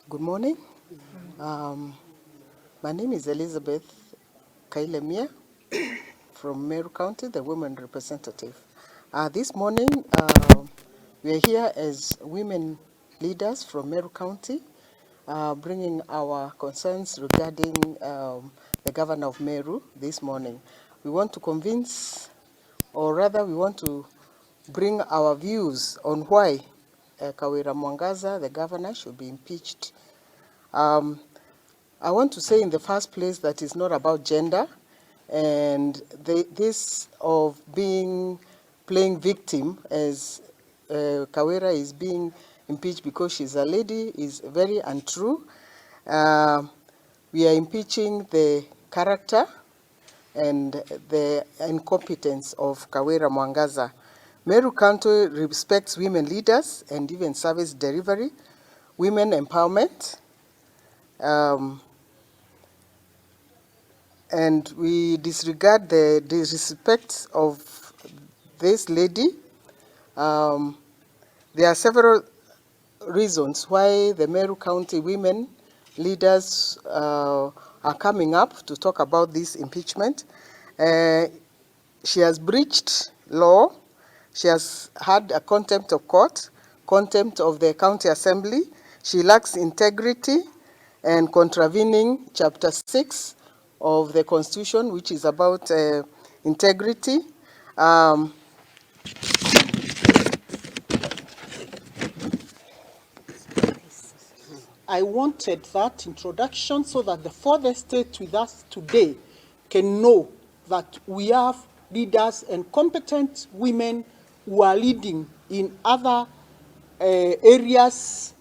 Good morning. My name is Elizabeth Kailemia from Meru County, the women representative. This morning, we are here as women leaders from Meru County, bringing our concerns regarding the governor of Meru this morning. We want to convince, or rather we want to bring our views on why Kawira Mwangaza, the governor, should be impeached. I want to say in the first place that it's not about gender, and this of playing victim as Kawira is being impeached because she's a lady is very untrue. We are impeaching the character and the incompetence of Kawira Mwangaza. Meru County respects women leaders and even service delivery, women empowerment, and we disregard the disrespect of this lady. There are several reasons why the Meru County women leaders are coming up to talk about this impeachment. She has breached law. She has had a contempt of court, contempt of the county assembly. She lacks integrity and contravening Chapter 6 of the Constitution, which is about integrity. I wanted that introduction so that the fourth estate with us today can know that we have leaders and competent women who are leading in other areas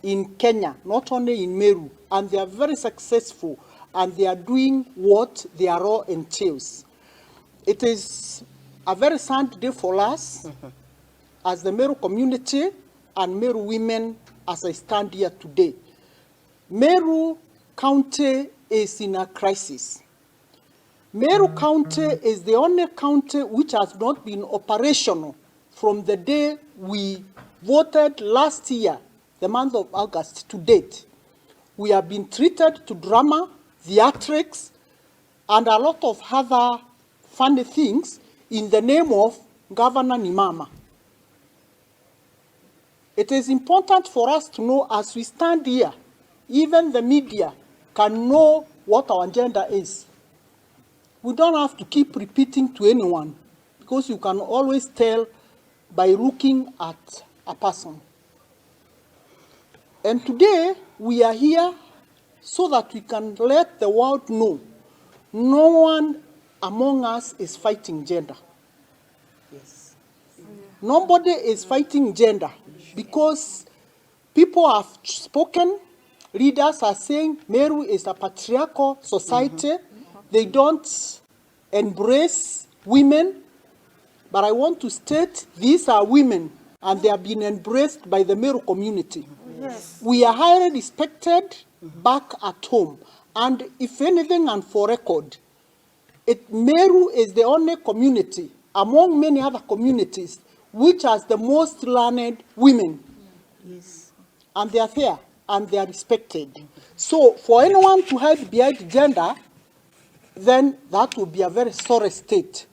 in Kenya, not only in Meru, and they are very successful, and they are doing what their role entails. It is a very sad day for us as the Meru community and Meru women as I stand here today. Meru County is in a crisis. Meru County is the only county which has not been operational from the day we voted last year, the month of August, to date. We have been treated to drama, theatrics, and a lot of other funny things in the name of Governor Nimama. It is important for us to know as we stand here, even the media can know what our agenda is. We don't have to keep repeating to anyone because you can always tell by looking at a person. And today we are here so that we can let the world know no one among us is fighting gender. Yes. Nobody is fighting gender because people have spoken. Leaders are saying Meru is a patriarchal society. They don't embrace women. But I want to state these are women and they have been embraced by the Meru community. Yes. We are highly respected back at home. And if anything, and for record, Meru is the only community among many other communities which has the most learned women. Yes. And they are there and they are respected. So for anyone to hide behind gender, then that would be a very sorry state.